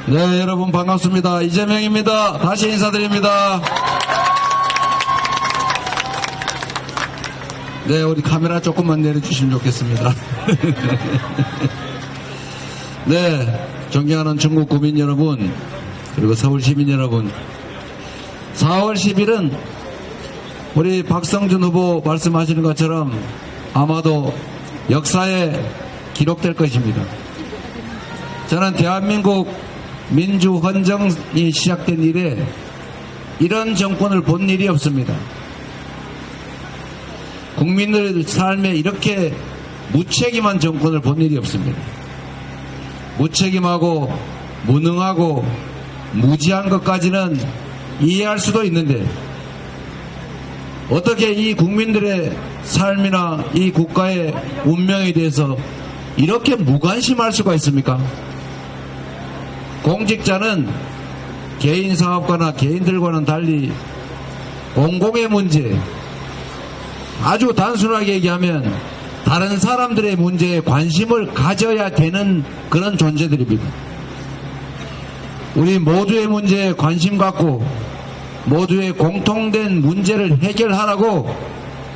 네, 여러분 반갑습니다. 이재명입니다. 다시 인사드립니다. 네, 우리 카메라 조금만 내려주시면 좋겠습니다. 네, 존경하는 전국 구민 여러분, 그리고 서울 시민 여러분, 4월 10일은 우리 박성준 후보 말씀하시는 것처럼 아마도 역사에 기록될 것입니다. 저는 대한민국 민주헌정이 시작된 이래 이런 정권을 본 일이 없습니다. 국민들 삶에 이렇게 무책임한 정권을 본 일이 없습니다. 무책임하고 무능하고 무지한 것까지는 이해할 수도 있는데 어떻게 이 국민들의 삶이나 이 국가의 운명에 대해서 이렇게 무관심할 수가 있습니까? 공직자는 개인 사업가나 개인들과는 달리 공공의 문제, 아주 단순하게 얘기하면 다른 사람들의 문제에 관심을 가져야 되는 그런 존재들입니다. 우리 모두의 문제에 관심 갖고 모두의 공통된 문제를 해결하라고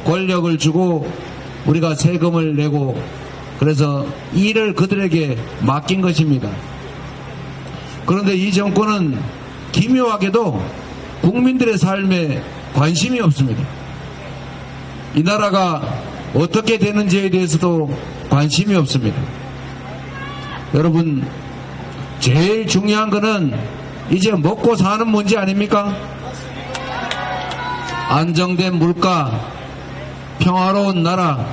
권력을 주고 우리가 세금을 내고 그래서 일을 그들에게 맡긴 것입니다. 그런데 이 정권은 기묘하게도 국민들의 삶에 관심이 없습니다. 이 나라가 어떻게 되는지에 대해서도 관심이 없습니다. 여러분, 제일 중요한 거는 이제 먹고 사는 문제 아닙니까? 안정된 물가, 평화로운 나라,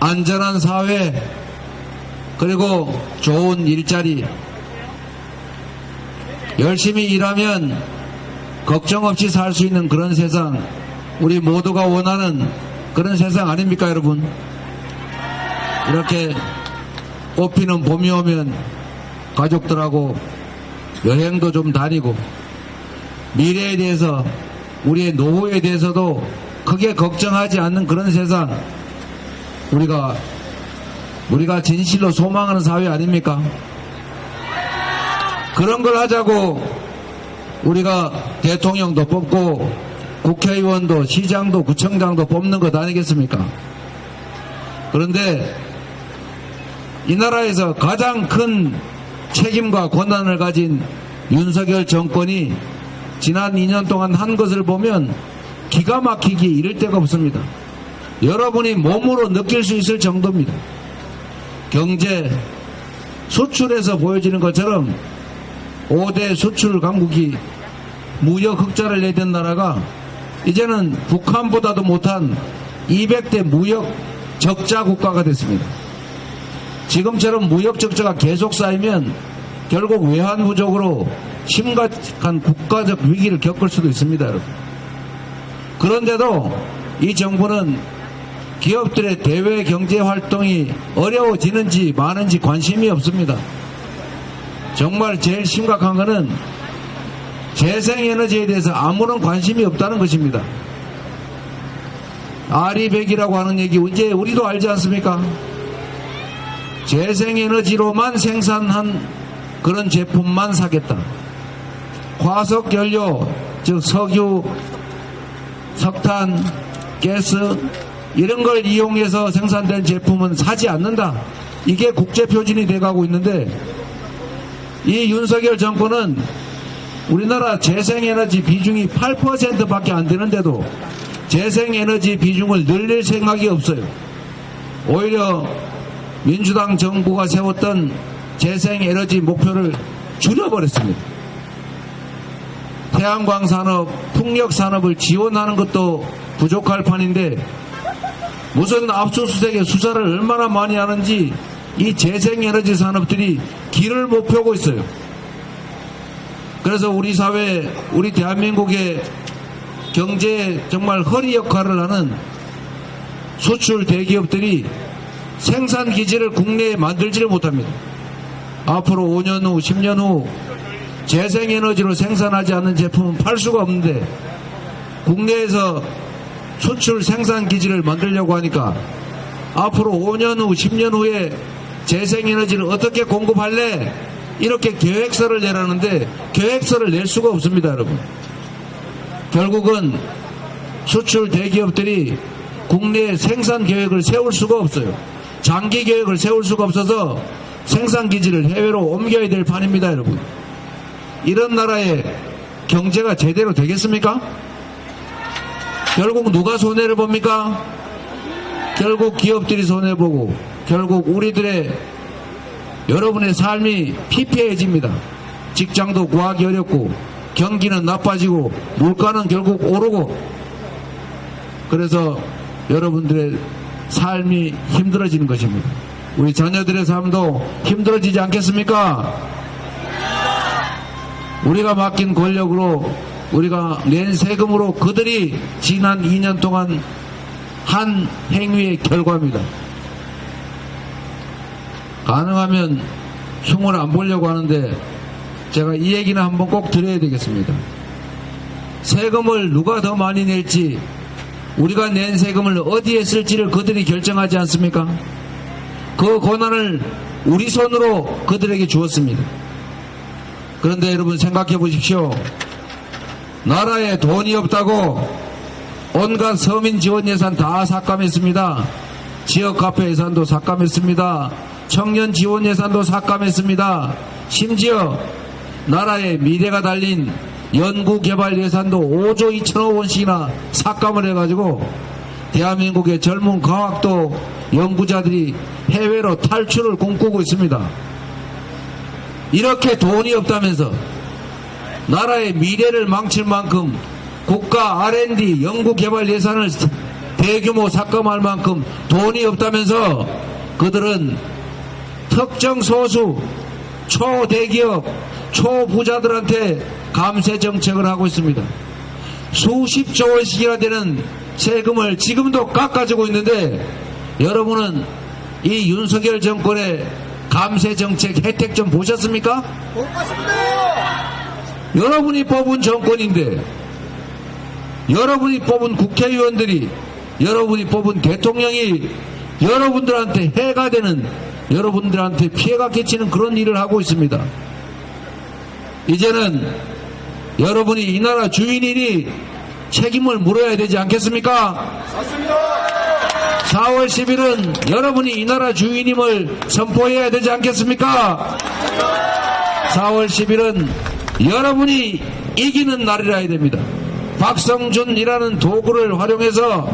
안전한 사회, 그리고 좋은 일자리, 열심히 일하면 걱정 없이 살 수 있는 그런 세상, 우리 모두가 원하는 그런 세상 아닙니까, 여러분? 이렇게 꽃피는 봄이 오면 가족들하고 여행도 좀 다니고 미래에 대해서 우리의 노후에 대해서도 크게 걱정하지 않는 그런 세상, 우리가 진실로 소망하는 사회 아닙니까? 그런 걸 하자고 우리가 대통령도 뽑고 국회의원도 시장도 구청장도 뽑는 것 아니겠습니까? 그런데 이 나라에서 가장 큰 책임과 권한을 가진 윤석열 정권이 지난 2년 동안 한 것을 보면 기가 막히기 이를 데가 없습니다. 여러분이 몸으로 느낄 수 있을 정도입니다. 경제 수출에서 보여지는 것처럼 5대 수출 강국이 무역 흑자를 내던 나라가 이제는 북한보다도 못한 200대 무역 적자 국가가 됐습니다. 지금처럼 무역 적자가 계속 쌓이면 결국 외환 부족으로 심각한 국가적 위기를 겪을 수도 있습니다, 여러분. 그런데도 이 정부는 기업들의 대외 경제 활동이 어려워지는지 많은지 관심이 없습니다. 정말 제일 심각한 것은 재생에너지에 대해서 아무런 관심이 없다는 것입니다. 아리백이라고 하는 얘기 이제 우리도 알지 않습니까? 재생에너지로만 생산한 그런 제품만 사겠다. 화석연료, 즉 석유, 석탄, 가스 이런 걸 이용해서 생산된 제품은 사지 않는다. 이게 국제표준이 돼가고 있는데 이 윤석열 정권은 우리나라 재생에너지 비중이 8%밖에 안 되는데도 재생에너지 비중을 늘릴 생각이 없어요. 오히려 민주당 정부가 세웠던 재생에너지 목표를 줄여버렸습니다. 태양광 산업, 풍력 산업을 지원하는 것도 부족할 판인데 무슨 압수수색에 수사를 얼마나 많이 하는지 이 재생에너지 산업들이 길을 못 펴고 있어요. 그래서 우리 사회, 우리 대한민국의 경제에 정말 허리 역할을 하는 수출 대기업들이 생산 기지를 국내에 만들지를 못합니다. 앞으로 5년 후, 10년 후 재생에너지로 생산하지 않는 제품은 팔 수가 없는데 국내에서 수출 생산 기지를 만들려고 하니까 앞으로 5년 후, 10년 후에 재생에너지를 어떻게 공급할래? 이렇게 계획서를 내라는데 계획서를 낼 수가 없습니다, 여러분. 결국은 수출 대기업들이 국내 생산 계획을 세울 수가 없어요. 장기 계획을 세울 수가 없어서 생산 기지를 해외로 옮겨야 될 판입니다, 여러분. 이런 나라의 경제가 제대로 되겠습니까? 결국 누가 손해를 봅니까? 결국 기업들이 손해보고 결국 우리들의 여러분의 삶이 피폐해집니다. 직장도 구하기 어렵고 경기는 나빠지고 물가는 결국 오르고 그래서 여러분들의 삶이 힘들어지는 것입니다. 우리 자녀들의 삶도 힘들어지지 않겠습니까? 우리가 맡긴 권력으로 우리가 낸 세금으로 그들이 지난 2년 동안 한 행위의 결과입니다. 가능하면 흉을 안 보려고 하는데 제가 이 얘기는 한번 꼭 드려야 되겠습니다. 세금을 누가 더 많이 낼지 우리가 낸 세금을 어디에 쓸지를 그들이 결정하지 않습니까? 그 권한을 우리 손으로 그들에게 주었습니다. 그런데 여러분 생각해 보십시오. 나라에 돈이 없다고 온갖 서민 지원 예산 다 삭감했습니다. 지역 카페 예산도 삭감했습니다. 청년 지원 예산도 삭감했습니다. 심지어 나라의 미래가 달린 연구개발 예산도 5조 2천억 원씩이나 삭감을 해가지고 대한민국의 젊은 과학도 연구자들이 해외로 탈출을 꿈꾸고 있습니다. 이렇게 돈이 없다면서 나라의 미래를 망칠 만큼 국가 R&D 연구개발 예산을 대규모 삭감할 만큼 돈이 없다면서 그들은 특정 소수 초대기업 초부자들한테 감세 정책을 하고 있습니다. 수십조 원씩이나 되는 세금을 지금도 깎아주고 있는데 여러분은 이 윤석열 정권의 감세 정책 혜택 좀 보셨습니까? 못 봤습니다. 여러분이 뽑은 정권인데 여러분이 뽑은 국회의원들이 여러분이 뽑은 대통령이 여러분들한테 해가 되는 여러분들한테 피해가 끼치는 그런 일을 하고 있습니다. 이제는 여러분이 이 나라 주인이니 책임을 물어야 되지 않겠습니까? 맞습니다. 4월 10일은 여러분이 이 나라 주인임을 선포해야 되지 않겠습니까? 4월 10일은 여러분이 이기는 날이라 해야 됩니다. 박성준이라는 도구를 활용해서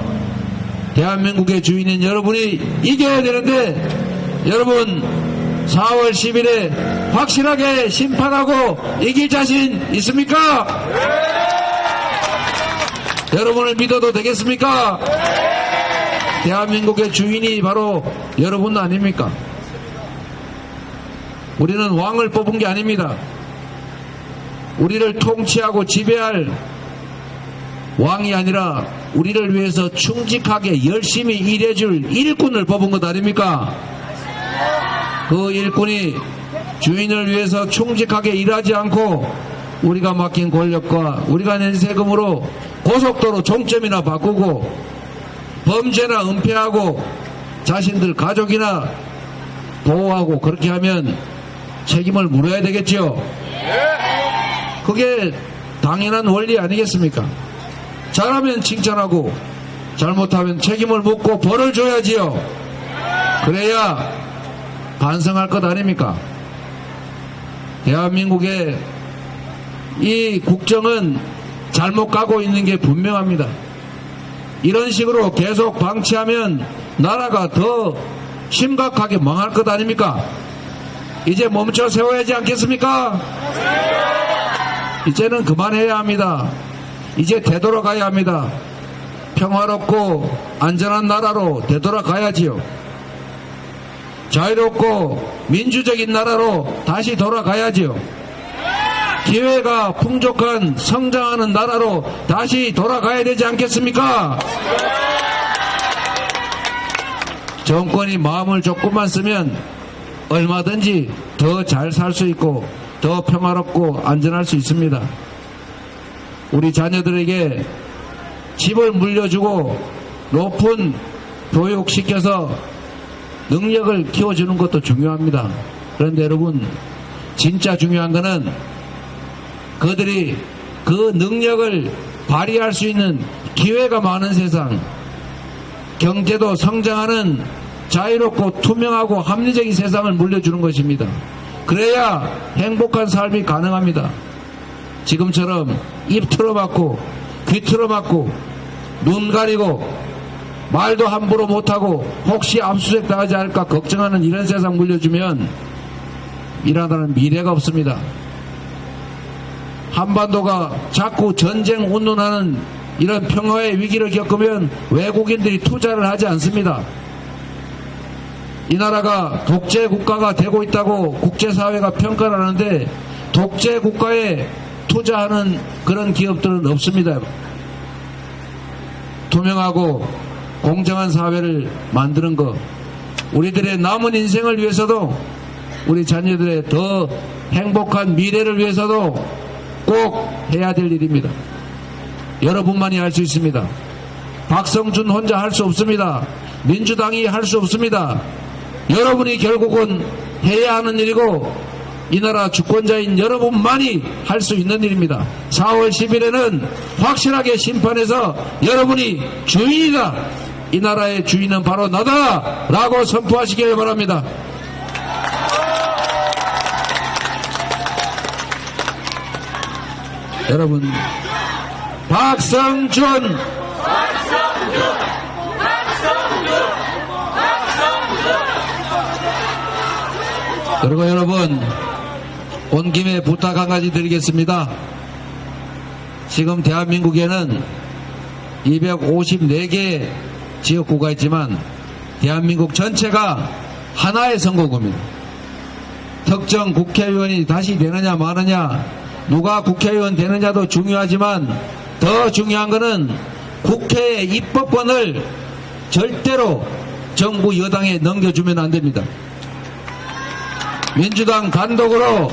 대한민국의 주인인 여러분이 이겨야 되는데 여러분 4월 10일에 확실하게 심판하고 이길 자신 있습니까? 여러분을 믿어도 되겠습니까? 대한민국의 주인이 바로 여러분 아닙니까? 우리는 왕을 뽑은 게 아닙니다. 우리를 통치하고 지배할 왕이 아니라 우리를 위해서 충직하게 열심히 일해줄 일꾼을 뽑은 것 아닙니까? 그 일꾼이 주인을 위해서 충직하게 일하지 않고 우리가 맡긴 권력과 우리가 낸 세금으로 고속도로 종점이나 바꾸고 범죄나 은폐하고 자신들 가족이나 보호하고 그렇게 하면 책임을 물어야 되겠죠. 그게 당연한 원리 아니겠습니까? 잘하면 칭찬하고 잘못하면 책임을 묻고 벌을 줘야지요. 그래야 반성할 것 아닙니까? 대한민국의 이 국정은 잘못 가고 있는 게 분명합니다. 이런 식으로 계속 방치하면 나라가 더 심각하게 망할 것 아닙니까? 이제 멈춰 세워야지 않겠습니까? 이제는 그만해야 합니다. 이제 되돌아가야 합니다. 평화롭고 안전한 나라로 되돌아가야지요. 자유롭고 민주적인 나라로 다시 돌아가야지요. 기회가 풍족한 성장하는 나라로 다시 돌아가야 되지 않겠습니까? 정권이 마음을 조금만 쓰면 얼마든지 더 잘 살 수 있고 더 평화롭고 안전할 수 있습니다. 우리 자녀들에게 집을 물려주고 높은 교육시켜서 능력을 키워주는 것도 중요합니다. 그런데 여러분 진짜 중요한 것은 그들이 그 능력을 발휘할 수 있는 기회가 많은 세상, 경제도 성장하는 자유롭고 투명하고 합리적인 세상을 물려주는 것입니다. 그래야 행복한 삶이 가능합니다. 지금처럼 입 틀어막고 귀 틀어막고 눈 가리고 말도 함부로 못하고 혹시 압수수색 당하지 않을까 걱정하는 이런 세상 물려주면 이 나라는 미래가 없습니다. 한반도가 자꾸 전쟁 운운하는 이런 평화의 위기를 겪으면 외국인들이 투자를 하지 않습니다. 이 나라가 독재 국가가 되고 있다고 국제사회가 평가를 하는데 독재 국가에 투자하는 그런 기업들은 없습니다. 투명하고 공정한 사회를 만드는 것, 우리들의 남은 인생을 위해서도 우리 자녀들의 더 행복한 미래를 위해서도 꼭 해야 될 일입니다. 여러분만이 할 수 있습니다. 박성준 혼자 할 수 없습니다. 민주당이 할 수 없습니다. 여러분이 결국은 해야 하는 일이고 이 나라 주권자인 여러분만이 할 수 있는 일입니다. 4월 10일에는 확실하게 심판해서 여러분이 주인이다, 이 나라의 주인은 바로 나다 라고 선포하시길 바랍니다. 여러분, 박성준 그리고 여러분, 온 김에 부탁 한 가지 드리겠습니다. 지금 대한민국에는 254개의 지역구가 있지만 대한민국 전체가 하나의 선거구입니다. 특정 국회의원이 다시 되느냐 마느냐, 누가 국회의원 되느냐도 중요하지만 더 중요한 것은 국회의 입법권을 절대로 정부 여당에 넘겨주면 안 됩니다. 민주당 단독으로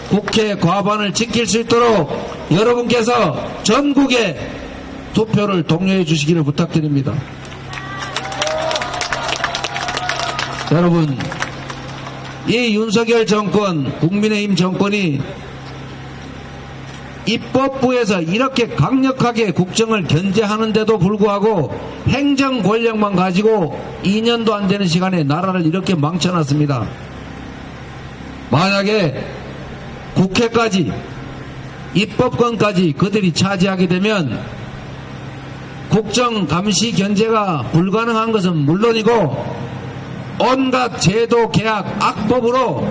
국회 과반을 지킬 수 있도록 여러분께서 전국에 투표를 독려해 주시기를 부탁드립니다. 여러분, 이 윤석열 정권, 국민의힘 정권이 입법부에서 이렇게 강력하게 국정을 견제하는데도 불구하고 행정 권력만 가지고 2년도 안 되는 시간에 나라를 이렇게 망쳐놨습니다. 만약에 국회까지, 입법권까지 그들이 차지하게 되면 국정 감시 견제가 불가능한 것은 물론이고 온갖 제도 계약 악법으로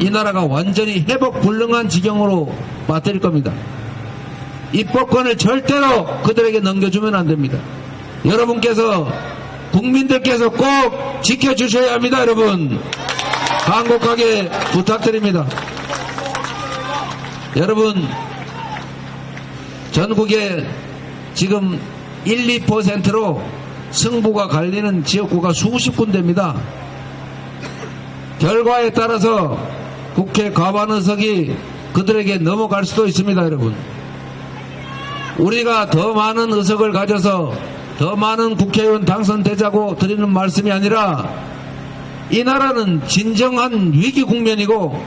이 나라가 완전히 회복 불능한 지경으로 맞들일 겁니다. 입법권을 절대로 그들에게 넘겨주면 안 됩니다. 여러분께서, 국민들께서 꼭 지켜주셔야 합니다. 여러분, 간곡하게 부탁드립니다. 여러분, 전국에 지금 1, 2%로 승부가 갈리는 지역구가 수십 군데입니다. 결과에 따라서 국회 과반 의석이 그들에게 넘어갈 수도 있습니다. 여러분, 우리가 더 많은 의석을 가져서 더 많은 국회의원 당선되자고 드리는 말씀이 아니라 이 나라는 진정한 위기 국면이고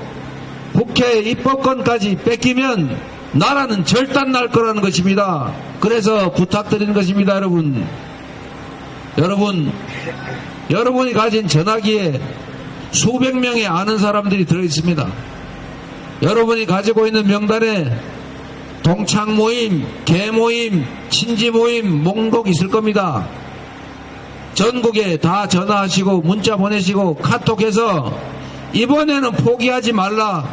국회 입법권까지 뺏기면 나라는 절단날 거라는 것입니다. 그래서 부탁드리는 것입니다. 여러분이 가진 전화기에 수백 명의 아는 사람들이 들어있습니다. 여러분이 가지고 있는 명단에 동창 모임, 개 모임, 친지 모임, 목록 있을 겁니다. 전국에 다 전화하시고 문자 보내시고 카톡해서 이번에는 포기하지 말라,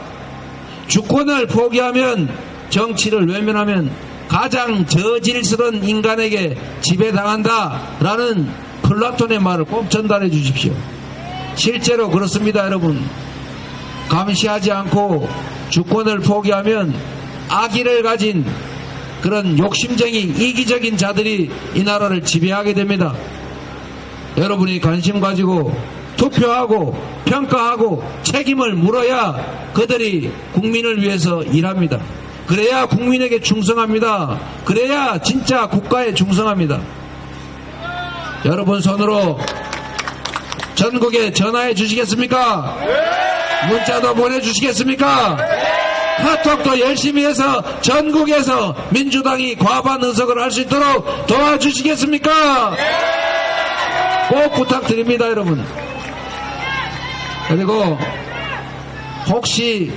주권을 포기하면 정치를 외면하면 가장 저질스러운 인간에게 지배당한다 라는 플라톤의 말을 꼭 전달해 주십시오. 실제로 그렇습니다. 여러분, 감시하지 않고 주권을 포기하면 악의를 가진 그런 욕심쟁이 이기적인 자들이 이 나라를 지배하게 됩니다. 여러분이 관심 가지고 투표하고 평가하고 책임을 물어야 그들이 국민을 위해서 일합니다. 그래야 국민에게 충성합니다. 그래야 진짜 국가에 충성합니다. 여러분 손으로 전국에 전화해 주시겠습니까? 문자도 보내주시겠습니까? 카톡도 열심히 해서 전국에서 민주당이 과반 의석을 할 수 있도록 도와주시겠습니까? 꼭 부탁드립니다, 여러분. 그리고 혹시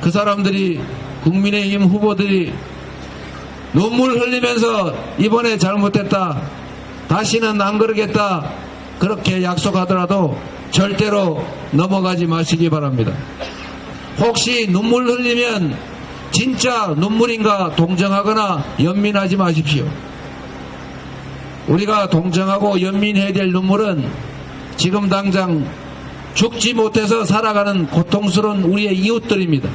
그 사람들이 국민의힘 후보들이 눈물 흘리면서 이번에 잘못했다, 다시는 안 그러겠다, 그렇게 약속하더라도 절대로 넘어가지 마시기 바랍니다. 혹시 눈물 흘리면 진짜 눈물인가 동정하거나 연민하지 마십시오. 우리가 동정하고 연민해야 될 눈물은 지금 당장 죽지 못해서 살아가는 고통스러운 우리의 이웃들입니다.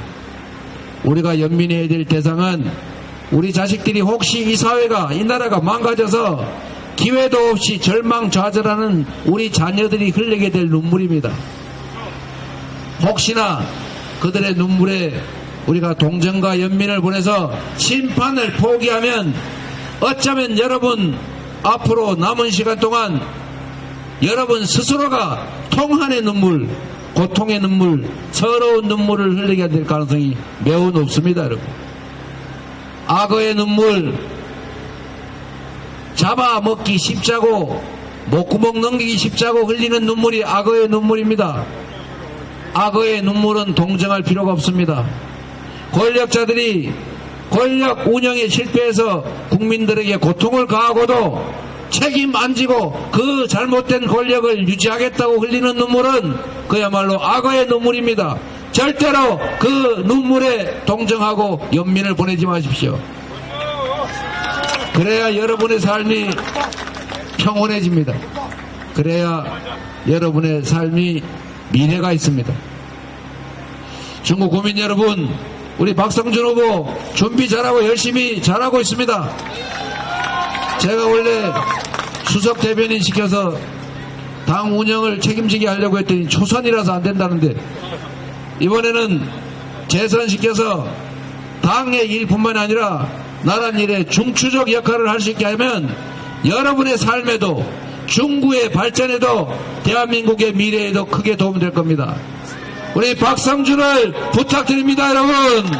우리가 연민해야 될 대상은 우리 자식들이 혹시 이 사회가, 이 나라가 망가져서 기회도 없이 절망좌절하는 우리 자녀들이 흘리게 될 눈물입니다. 혹시나 그들의 눈물에 우리가 동정과 연민을 보내서 심판을 포기하면 어쩌면 여러분 앞으로 남은 시간 동안 여러분 스스로가 통한의 눈물, 고통의 눈물, 서러운 눈물을 흘리게 될 가능성이 매우 높습니다, 여러분. 악어의 눈물, 잡아먹기 쉽자고, 목구멍 넘기기 쉽자고 흘리는 눈물이 악어의 눈물입니다. 악어의 눈물은 동정할 필요가 없습니다. 권력자들이 권력 운영에 실패해서 국민들에게 고통을 가하고도 책임 안 지고 그 잘못된 권력을 유지하겠다고 흘리는 눈물은 그야말로 악어의 눈물입니다. 절대로 그 눈물에 동정하고 연민을 보내지 마십시오. 그래야 여러분의 삶이 평온해집니다. 그래야 여러분의 삶이 미래가 있습니다. 중국 국민 여러분, 우리 박성준 후보 준비 잘하고 열심히 잘하고 있습니다. 제가 원래 수석 대변인 시켜서 당 운영을 책임지게 하려고 했더니 초선이라서 안 된다는데, 이번에는 재선시켜서 당의 일뿐만 아니라 나라 일의 중추적 역할을 할 수 있게 하면 여러분의 삶에도, 중구의 발전에도, 대한민국의 미래에도 크게 도움될 겁니다. 우리 박성준을 부탁드립니다, 여러분.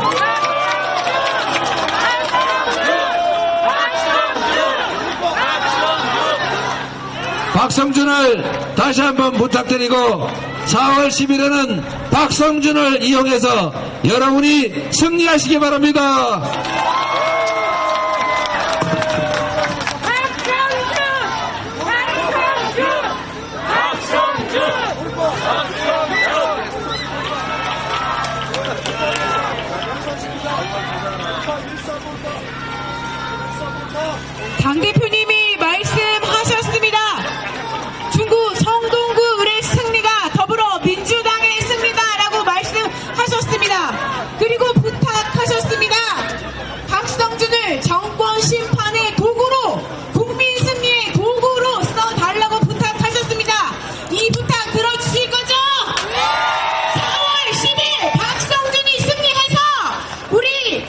박성준을 다시 한번 부탁드리고 4월 10일에는 박성준을 이용해서 여러분이 승리하시기 바랍니다. 당대표님이 말씀하셨습니다. 중구 성동구 의뢰 승리가 더불어 민주당의 승리다라고 말씀하셨습니다. 그리고 부탁하셨습니다. 박성준을 정권 심판의 도구로, 국민 승리의 도구로 써달라고 부탁하셨습니다. 이 부탁 들어주실 거죠? 4월 10일 박성준이 승리해서 우리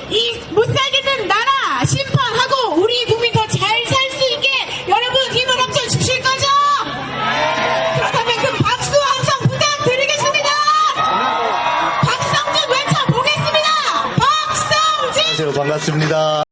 이 못 살겠는 나라 심판하고 우리 국민 더 잘 살 수 있게 여러분 힘을 합쳐 주실 거죠? 그렇다면 그 박수 함성 부탁드리겠습니다. 박성준 외쳐보겠습니다. 박성준! 반갑습니다.